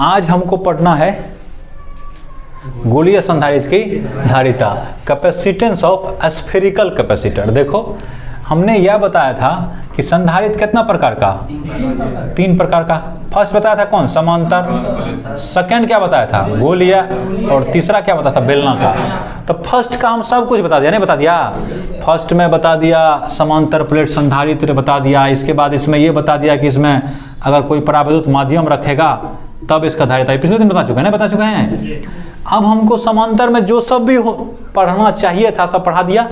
आज हमको पढ़ना है गोलीय संधारित्र की धारिता, कैपेसिटेंस ऑफ स्फेरिकल कैपेसिटर। देखो हमने यह बताया था कि संधारित्र कितना प्रकार का, 3 प्रकार का। फर्स्ट बताया था कौन, समांतर। सेकंड क्या बताया था, गोलीय। और तीसरा क्या बताया था, बेलनाकार। तो फर्स्ट का हम सब कुछ बता दिया, नहीं बता दिया? फर्स्ट में बता दिया समांतर प्लेट संधारित्र बता दिया। इसके बाद इसमें ये बता दिया कि इसमें अगर कोई परावैद्युत माध्यम रखेगा तब इसका धारिता, पिछले दिन बता चुके हैं, नहीं बता चुके हैं? अब हमको समांतर में जो सब भी पढ़ना चाहिए था सब पढ़ा दिया।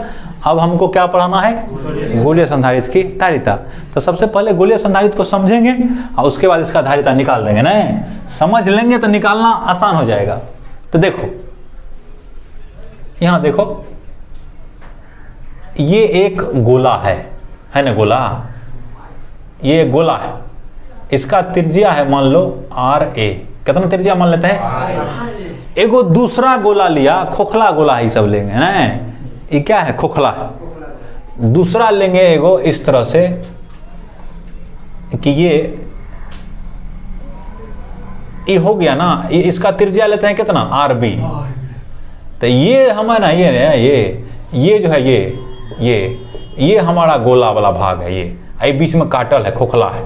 अब हमको क्या पढ़ाना है, गोलीय संधारित्र की धारिता। तो सबसे पहले गोलीय संधारित्र को समझेंगे और उसके बाद इसका धारिता निकाल देंगे। नहीं समझ लेंगे तो निकालना आसान हो जाएगा। तो देखो यहां देखो, ये एक गोला है ना, गोला, ये एक गोला है। इसका त्रिज्या है मान लो RA। कितना त्रिज्या मान लेते हैं? एगो दूसरा गोला लिया, खोखला गोला ही सब लेंगे ना, ये क्या है, खोखला है। दूसरा लेंगे एगो इस तरह से कि ये हो गया ना, ये इसका त्रिज्या लेते हैं कितना, RB। तो ये हमारा ये जो है ये हमारा गोला वाला भाग है, ये बीच में काटल है, खोखला है।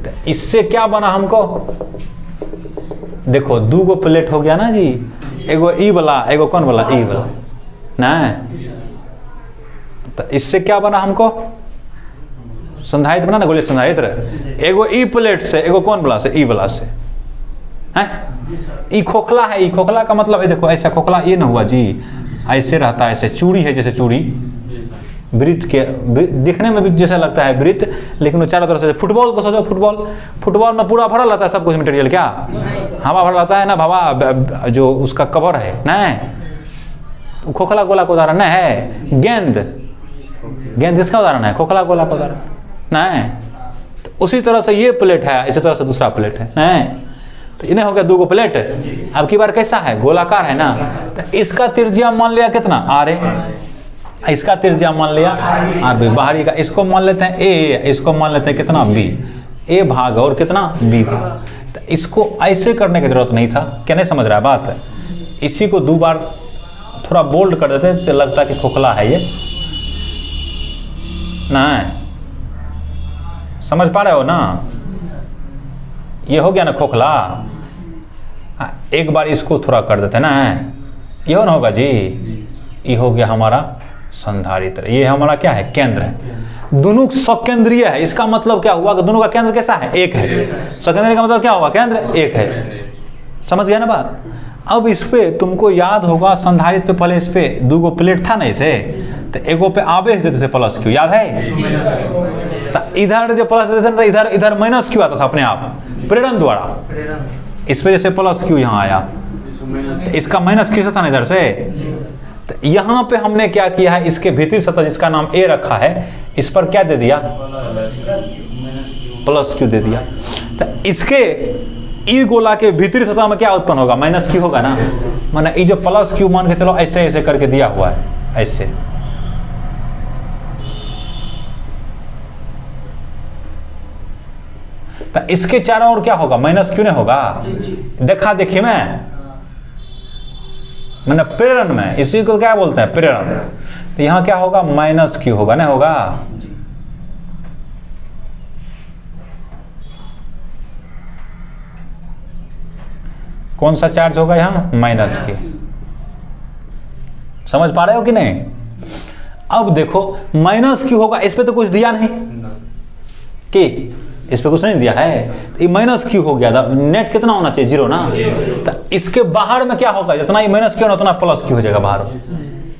तो इससे क्या बना हमको, देखो 2 गो प्लेट हो गया ना जी, एगो ई वाला, एगो कौन वाला, ई वाला ना। तो इससे क्या बना हमको, संधारित्र बना ना, गोलीय संधारित्र। एगो ई प्लेट से, एगो कौन वाला से, ई वाला से हैं। ई खोखला है, ई खोखला का मतलब है, देखो ऐसा खोखला ये ना हुआ जी, ऐसे रहता है, ऐसे चूड़ी है, जैसे चूड़ी वृत्त के दिखने में भी जैसा लगता है वृत्त, लेकिन वो चारों तरफ से, फुटबॉल को सोचो, फुटबॉल में पूरा भरा रहता है सब कुछ मटेरियल, क्या हवा भरा रहता है ना, हवा जो उसका कवर है ना। खोखला गोला का उदाहरण है गेंद किसका उदाहरण है, खोखला गोला का उदाहरण नहीं। तो उसी तरह से ये प्लेट है, इसी तरह से दूसरा प्लेट है नहीं। तो इन्हें हो गया 2 गो प्लेट। अब की बार कैसा है, गोलाकार है ना। तो इसका त्रिज्या मान लिया कितना, RA। इसका त्रिज्या मान लिया RB, बाहरी का। इसको मान लेते हैं A, इसको मान लेते हैं कितना, B। A भाग और कितना, B भाग। तो इसको ऐसे करने की जरूरत नहीं था, क्या नहीं समझ रहा है बात? इसी को 2 बार थोड़ा बोल्ड कर देते तो लगता कि खोखला है ये, नहीं समझ पा रहे हो ना? ये हो गया ना खोखला। एक बार इसको थोड़ा कर देते ना, ये हो ना होगा जी, ये हो गया हमारा संधारित्र। ये हमारा क्या है, केंद्र है। दोनों सकेंद्रीय है, इसका मतलब क्या हुआ कि दोनों का केंद्र कैसा है, एक है। सकेंद्रीय का मतलब क्या हुआ, केंद्र एक है। समझ गया ना बात? अब इस पे तुमको याद होगा, संधारित्र पे पहले इस पे 2 गो प्लेट था ना, इसे तो एगो पे आवेश देते थे प्लस क्यू, याद है? तो इधर जो प्लस देते थे इधर इधर माइनस क्यू आता था अपने आप प्रेरण द्वारा। इस पे जैसे प्लस क्यू यहाँ आया तो इसका माइनस क्यू था ना इधर से। तो यहाँ पे हमने क्या किया है, इसके भीतरी सतह जिसका नाम A रखा है, इस पर क्या दे दिया, प्लस क्यू दे दिया। तो इसके ई गोला के भीतरी सतह में क्या उत्पन्न होगा, माइनस क्यू होगा ना। माने ये जो प्लस क्यू मान के चलो ऐसे ऐसे करके दिया हुआ है, ऐसे। तो इसके चारों ओर क्या होगा, माइनस क्यू नहीं होगा। देखा देखिए मैंने प्रेरण में, इसी को क्या बोलते हैं, प्रेरण। तो यहां क्या होगा, माइनस क्यू होगा, नहीं होगा? कौन सा चार्ज होगा यहां, माइनस क्यू। समझ पा रहे हो कि नहीं? अब देखो माइनस क्यू होगा, इस पे तो कुछ दिया नहीं कि इस पे कुछ नहीं दिया है, तो ये माइनस क्यू हो गया था। नेट कितना होना चाहिए, 0 ना। तो इसके बाहर में क्या होगा, जितना ये माइनस क्यू ना उतना प्लस क्यू हो जाएगा बाहर,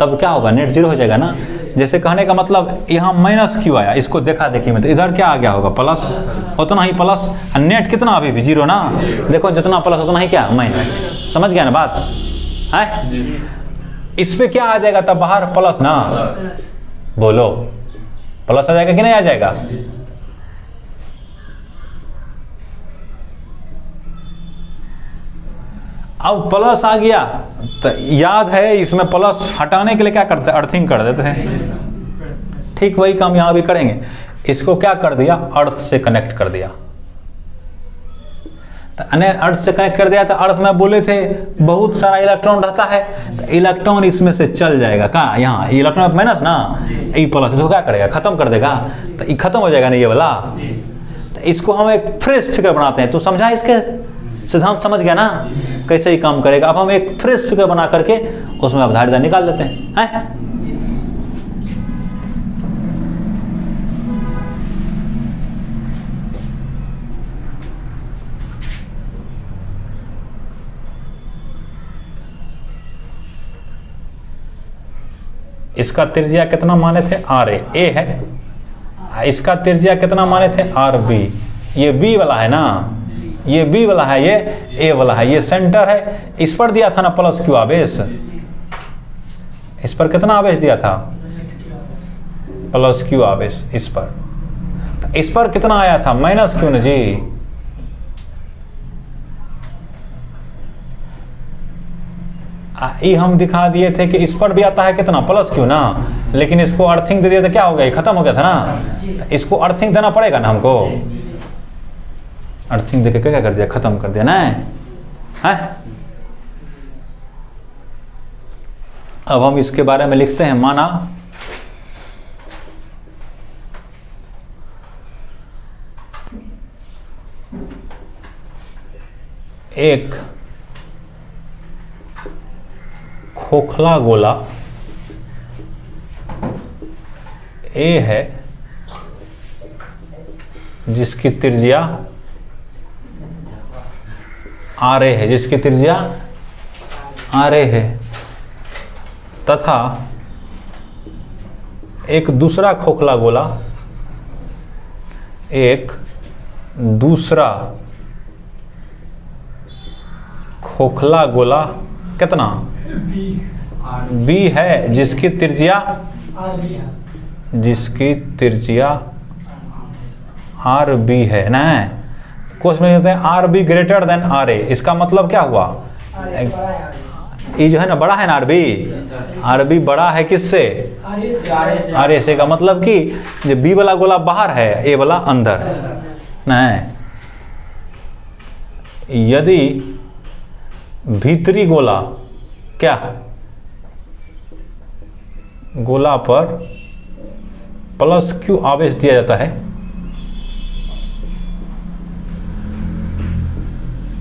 तब क्या होगा, नेट 0 हो जाएगा ना। जैसे कहने का मतलब यहाँ माइनस क्यू आया, इसको देखा देखी में तो इधर क्या आ गया होगा, प्लस, उतना ही प्लस। नेट कितना अभी भी 0 ना। देखो जितना प्लस उतना ही क्या, माइनस। समझ गया ना बात है? इस पे क्या आ जाएगा तब बाहर, प्लस ना। बोलो प्लस आ जाएगा कि नहीं आ जाएगा? अब प्लस आ गया तो याद है इसमें प्लस हटाने के लिए क्या करते हैं, अर्थिंग कर देते हैं। ठीक वही काम यहां भी करेंगे। इसको क्या कर दिया, अर्थ से कनेक्ट कर दिया। तो अन्य अर्थ से कनेक्ट कर दिया, तो अर्थ में बोले थे बहुत सारा इलेक्ट्रॉन रहता है, तो इलेक्ट्रॉन इसमें से चल जाएगा। कहाँ? यहाँ इलेक्ट्रॉन माइनस ना, ई प्लस, इसको क्या करेगा? खत्म कर देगा। तो ये खत्म हो जाएगा ना ये वाला। तो इसको हम एक फ्रेश फिगर बनाते हैं। तो समझा इसके सिद्धांत, समझ गया ना कैसे ही काम करेगा। अब हम एक फ्रेश फिगर बना करके उसमें अवधारिता निकाल लेते हैं। इसका त्रिज्या कितना माने थे? आर ए है। इसका त्रिज्या कितना माने थे? R B. ये बी वाला है ना, ये बी वाला है, ये ए वाला है, ये सेंटर है। इस पर दिया था ना प्लस क्यू आवेश, इस पर कितना आवेश दिया था? प्लस क्यू आवेश। इस पर, तो इस पर कितना आया था? माइनस क्यू ना जी। ये हम दिखा दिए थे कि इस पर भी आता है कितना? प्लस क्यू ना, लेकिन इसको अर्थिंग दे दिया तो क्या हो गया? ये खत्म हो गया था ना। तो इसको अर्थिंग देना पड़ेगा ना हमको। अर्थिंग देके क्या कर दिया? खत्म कर दिया ना है। अब हम इसके बारे में लिखते हैं। माना एक खोखला गोला ए है जिसकी त्रिज्या आर ए है, जिसकी त्रिज्या आर ए है, तथा एक दूसरा खोखला गोला, एक दूसरा खोखला गोला कितना? बी है, जिसकी त्रिज्या आर बी है ना। क्वेश्चन में कहते हैं R B greater than R A. इसका मतलब क्या हुआ? ये जो है ना बड़ा है ना, आर बी बड़ा है किससे? आर ए से। का मतलब कि जो बी वाला गोला बाहर है, ए वाला अंदर ना। यदि भीतरी गोला क्या गोला पर प्लस क्यू आवेश दिया जाता है,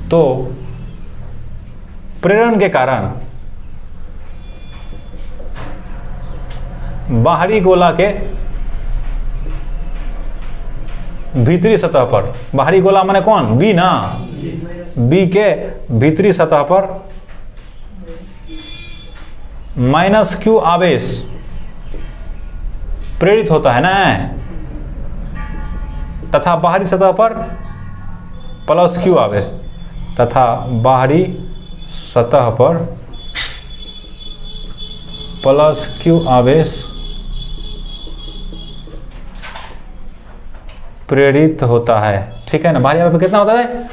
तो प्रेरण के कारण बाहरी गोला के भीतरी सतह पर, बाहरी गोला माने कौन? बी ना। बी के भीतरी सतह पर माइनस क्यू आवेश प्रेरित होता है ना, तथा बाहरी सतह पर प्लस क्यू आवेश, तथा बाहरी सतह पर प्लस क्यू आवेश प्रेरित होता है। ठीक है ना। बाहरी आवेश कितना होता है?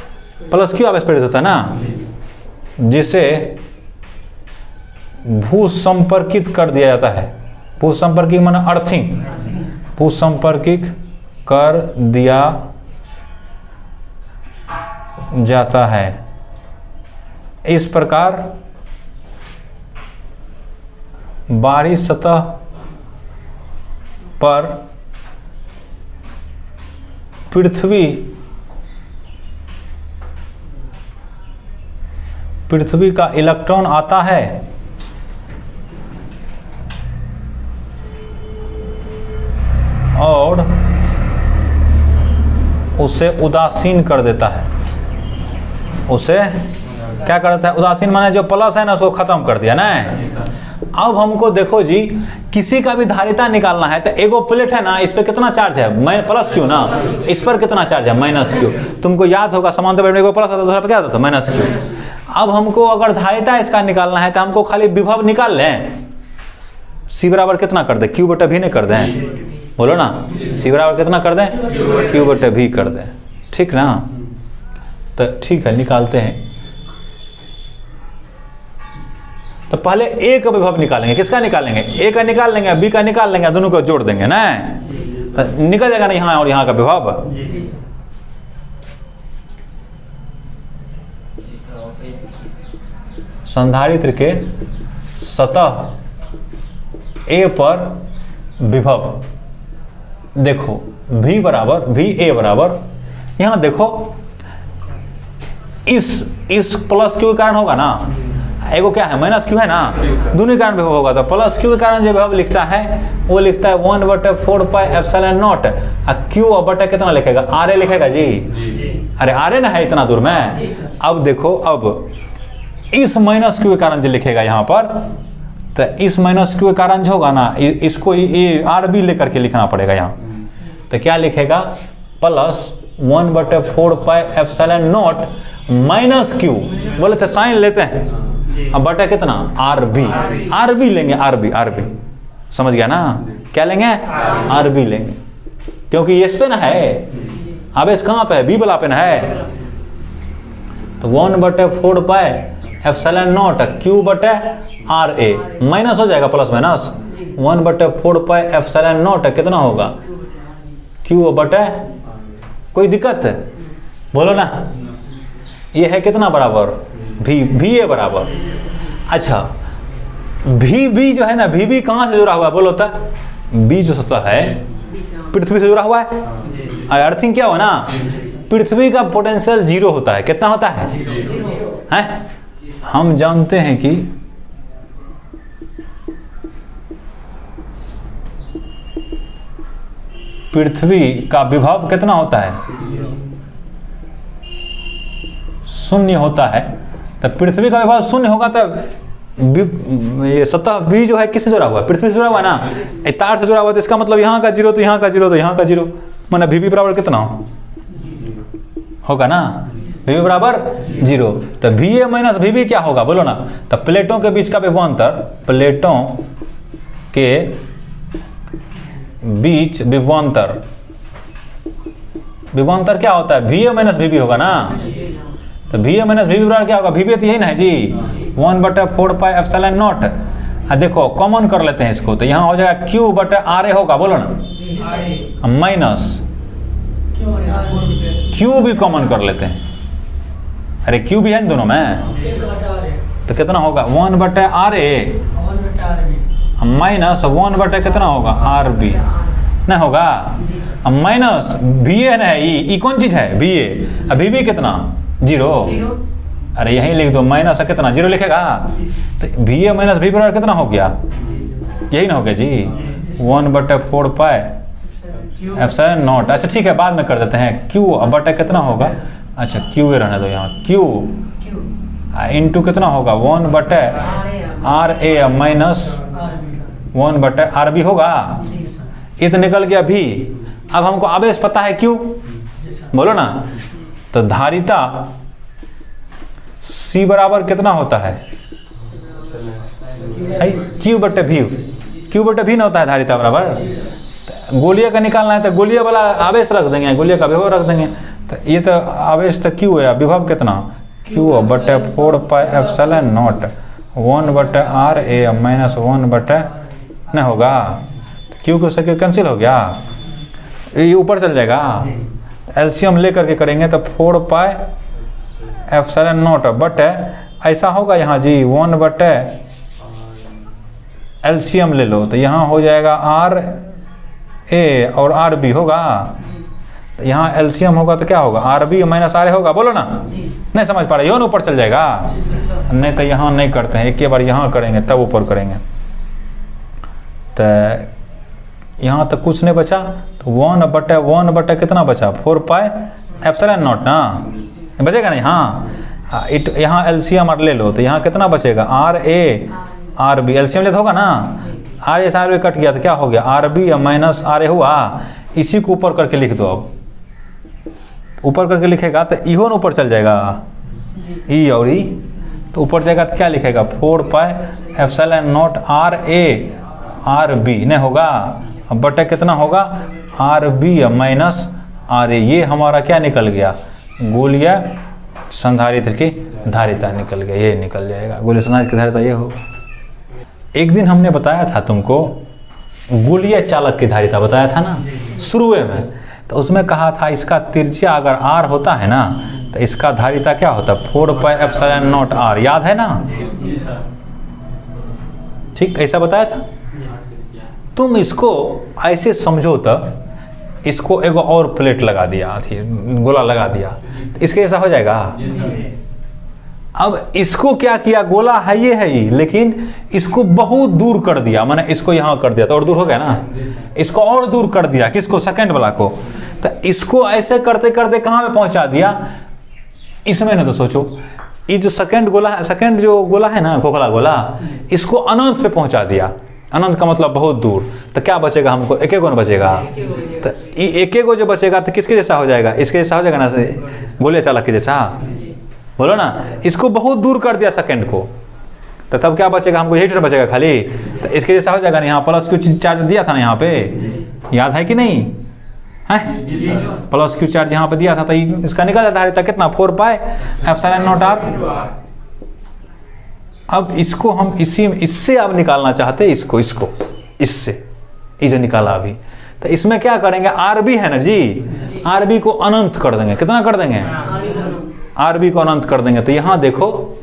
प्लस क्यू आवेश प्रेरित होता है ना, जिसे भू संपर्कित कर दिया जाता है। भू संपर्कित माना अर्थिंग, भू संपर्कित कर दिया जाता है। इस प्रकार बाहरी सतह पर पृथ्वी का इलेक्ट्रॉन आता है और उसे उदासीन कर देता है। उसे क्या कर देता है? उदासीन माने जो प्लस है ना उसको खत्म कर दिया ना। अब हमको देखो जी, किसी का भी धारिता निकालना है तो एगो प्लेट है ना, इस पे कितना चार्ज है? प्लस क्यू ना। इस पर कितना चार्ज है? Minus Q. तुमको याद होगा समांतर प्लेट में एगो प्लस होता है, दूसरा पे क्या होता है? Minus Q. अब हमको अगर धारिता इसका निकालना है तो हमको खाली विभव निकाल लें। सी बराबर कितना कर दे? क्यू बटा भी नहीं कर दें? बोलो ना, सी बराबर कितना कर दें? क्यू बटा भी कर दें। ठीक ना। तो ठीक है, निकालते हैं। तो पहले ए का विभव निकालेंगे। किसका निकालेंगे? ए का निकाल लेंगे, बी का निकाल लेंगे, दोनों को जोड़ देंगे ना, तो निकल जाएगा ना यहाँ और यहाँ का विभव। संधारित्र के सतह ए पर विभव, देखो V बराबर VA बराबर, यहां देखो इस प्लस क्यू के कारण होगा ना, एगो क्या है माइनस क्यू है ना, दोनों के कारण विभव होगा। तो प्लस क्यू के कारण जो विभव लिखता है वो लिखता है 1/4πε0, क्यू बटे कितना लिखेगा, RA लिखेगा जी। अरे RA ना है इतना दूर में। अब देखो, अब इस माइनस क्यू के कारण जो लिखेगा यहाँ पर, तो इस माइनस क्यू के कारण जो होगा ना, इसको ये RB लेकर के लिखना पड़ेगा यहाँ। तो क्या लिखेगा, प्लस 1/4πε0 माइनस क्यू, बोले थे साइन लेते हैं, अब बटा कितना RB लेंगे, RB समझ गया ना, क्या लेंगे RB लेंगे, क्योंकि ये इस पे ना है, अब इस कहाँ पे है, B वाला पे ना है। तो 1/4πε0 क्यू बटे RA माइनस हो जाएगा, प्लस माइनस 1/4πε0 कितना होगा, क्यू बटे, कोई दिक्कत है बोलो ना, ये है कितना बराबर VA बराबर। अच्छा VB जो है ना, VB कहाँ से जुड़ा हुआ है बोलो तो, B जो सतह है पृथ्वी से जुड़ा हुआ है। अर्थिंग क्या हो ना, पृथ्वी का पोटेंशियल 0 होता है, कितना होता है, हैं? हम जानते हैं कि पृथ्वी का विभव कितना होता है, 0 होता है। तो पृथ्वी का विभव 0 होगा तो ये सतह B जो है किससे जुड़ा हुआ है, पृथ्वी से जुड़ा हुआ है ना, तार से जुड़ा हुआ है। तो इसका मतलब यहाँ का 0 तो यहाँ का 0 तो यहाँ का 0, माना VB बराबर कितना होगा ना, VB बराबर 0। तो VA माइनस VB क्या होगा बोलो ना, तो प्लेटों के बीच का विभवांतर, प्लेटों के बीच विभवांतर क्या होता है, VA माइनस VB होगा ना। तो VA माइनस VB बराबर क्या होगा, VB तो यही ना है जी, 1/4πε0। देखो कॉमन कर लेते हैं इसको, तो यहाँ हो जाएगा Q बटे RA होगा, बोलो ना, माइनस Q भी कॉमन कर लेते हैं, अरे Q भी है इन दोनों में, तो कितना होगा 1/RA माइनस 1 कितना होगा RB ना होगा, माइनस VA है, ई कौन चीज है VA, अब VB कितना 0, अरे यहीं लिख दो, माइनस कितना 0 लिखेगा, तो VA माइनस VB बराबर कितना हो गया, यही ना हो गया जी 1/4πε0। अच्छा ठीक है, बाद में कर देते हैं, Q अब बटा कितना होगा, अच्छा Q रहने दो यहाँ, Q इंटू कितना होगा 1/RA माइनस 1/RB होगा, ये तो निकल गया भी। अब हमको आवेश पता है Q, बोलो ना, तो धारिता C बराबर कितना होता है, Q बटे भी ना होता है धारिता बराबर। गोलिया का निकालना है तो गोलिया वाला आवेश रख देंगे, गोलिया का विभव रख देंगे, तो ये तो आवेश तो Q है, विभव कितना Q बटे 4πε0 1/RA माइनस 1 न होगा, Q को सके कैंसिल हो गया, ये ऊपर चल जाएगा, एलसीएम लेकर के करेंगे तो 4πε0 बटे ऐसा होगा यहाँ जी 1 बटे एलसीएम ले लो, तो यहाँ हो जाएगा RA और RB होगा, तो यहाँ एलसीएम होगा तो क्या होगा RB माइनस RA होगा, बोलो ना, नहीं समझ पा रहे, यो ऊपर चल जाएगा, नहीं तो यहाँ नहीं करते हैं, एक के बार यहाँ करेंगे तब ऊपर करेंगे, तो यहाँ तो कुछ नहीं बचा, तो 1 बटे कितना बचा 4πε0 ना, बचेगा नहीं, हाँ यहाँ एलसीएम ले लो, तो यहाँ कितना बचेगा RA RB, एलसीएम ले तो होगा ना, RA से RB कट गया तो क्या हो गया RB माइनस RA हुआ, इसी को ऊपर करके लिख दो, अब ऊपर करके लिखेगा तो इहो ऊपर चल जाएगा, ई और ई तो ऊपर जाएगा तो क्या लिखेगा 4πε0 RA RB नहीं होगा, अब बटे कितना होगा RB माइनस RA, ये हमारा क्या निकल गया, गोलीय संधारित्र की धारिता निकल गया, ये निकल जाएगा गोलीय संधारित्र की धारिता ये होगा। एक दिन हमने बताया था तुमको गोलीय चालक की धारिता बताया था ना शुरू में, तो उसमें कहा था इसका त्रिज्या अगर R होता है ना, तो इसका धारिता क्या होता है 4πε0r, याद है ना? ठीक, ऐसा बताया था। तुम इसको ऐसे समझो तो इसको एगो और प्लेट लगा दिया थी, गोला लगा दिया, तो इसके जैसा हो जाएगा। अब इसको क्या किया, गोला है ये है ही, लेकिन इसको बहुत दूर कर दिया, मैंने इसको यहाँ कर दिया तो और दूर हो गया ना, इसको और दूर कर दिया, किसको, सेकंड वाला को। तो इसको ऐसे करते करते कहाँ पे पहुंचा दिया, इसमें ना। तो सोचो ये जो सेकंड गोला है, सेकंड जो गोला है ना, खोखला गोला, इसको अनंत पे पहुंचा दिया। अनंत का मतलब बहुत दूर। तो क्या बचेगा हमको, एक गो न बचेगा। तो एक गो जो बचेगा तो किसके जैसा हो जाएगा, इसके जैसा हो जाएगा ना, गोले चालक के जैसा, बोलो ना। इसको बहुत दूर कर दिया सेकंड को, तो तब क्या बचेगा हमको, यही बचेगा खाली। तो इसके जैसा हो जाएगा ना, यहाँ प्लस क्यू चार्ज दिया था ना यहाँ पे, याद है कि नहीं है? प्लस क्यू चार्ज यहाँ पे दिया था, तो इसका निकल जाता है कितना 4πε0r। अब इसको हम इससे अब निकालना चाहते हैं, इसको इससे ये जो निकाला अभी, तो इसमें क्या करेंगे, आरबी है ना जी, आरबी को अनंत कर देंगे। कितना कर देंगे, आरबी को अनंत कर देंगे। तो यहां देखो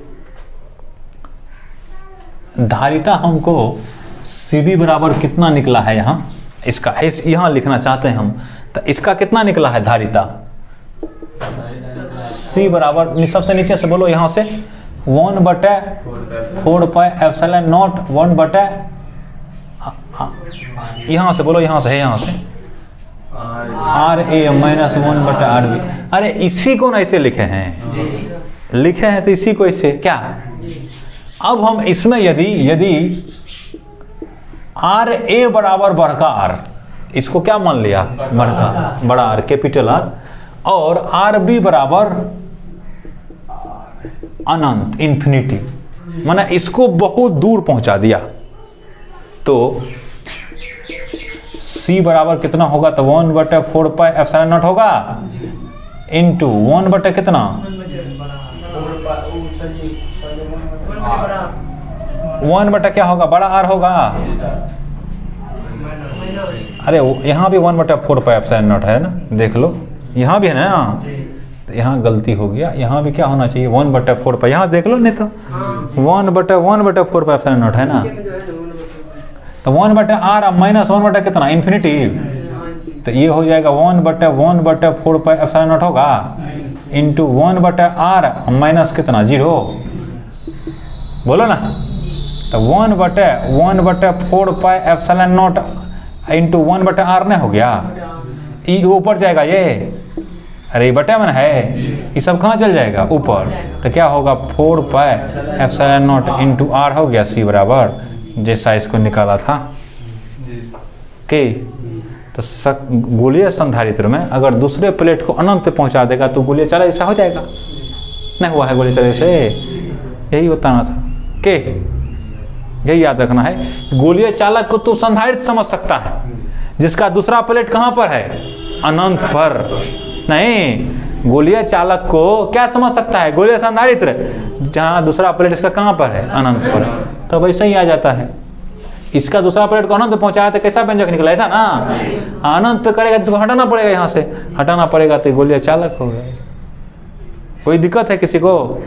धारिता हमको सीबी बराबर कितना निकला है, यहां इसका यहां लिखना चाहते हैं हम। तो इसका कितना निकला है धारिता, सी बराबर, सबसे नीचे से बोलो यहां से 1/4πε0 1/, यहां से बोलो, यहां से है, यहां से RA माइनस 1/RB। अरे इसी को ना ऐसे लिखे हैं तो इसी को ऐसे क्या। अब हम इसमें यदि RA बराबर बड़का R, इसको क्या मान लिया, बड़ा R, कैपिटल R, और RB बराबर अनंत, इन्फिनिटी, माना इसको बहुत दूर पहुंचा दिया। तो C बराबर कितना होगा, तो 1/4πε0 होगा इंटू 1 कितना 1 क्या होगा, बड़ा R होगा। अरे यहाँ भी 1/4πε0 है ना, देख लो यहाँ भी है ना, तो यहाँ गलती हो गया, यहाँ भी क्या होना चाहिए 1/4, यहाँ देख लो, नहीं तो 1/4πε0 है ना। तो 1/r माइनस 1 कितना, इन्फिनिटी। तो ये हो जाएगा 1/4πε0 होगा इंटू 1/r माइनस कितना 0, बोलो ना। तो 1/4πε0 इंटू 1/r नहीं हो गया, ये ऊपर जाएगा ये, अरे बटे मन है, ये सब कहाँ चल जाएगा ऊपर। तो क्या होगा 4πε0 इंटू r हो गया, C बराबर जैसा इसको निकाला था के। तो गोलीय संधारित्र में अगर दूसरे प्लेट को अनंत पहुंचा देगा तो गोलीय चालक ऐसा हो जाएगा, नहीं हुआ है गोलीय चालक से, यही बताना था के, यही याद रखना है। गोलीय चालक को तो संधारित्र समझ सकता है जिसका दूसरा प्लेट कहाँ पर है, अनंत पर। नहीं, गोलीय चालक को क्या समझ सकता है, गोलीय संधारित्र, जहाँ दूसरा प्लेट इसका कहाँ पर है, अनंत पर। तो वैसे ही आ जाता है, इसका दूसरा प्लेट को अनंत पहुंचाया तो कैसा व्यंजक निकला, ऐसा ना। अनंत पे करेगा तो हटाना पड़ेगा, यहाँ से हटाना पड़ेगा तो गोलीय चालक हो गया। कोई दिक्कत है किसी को?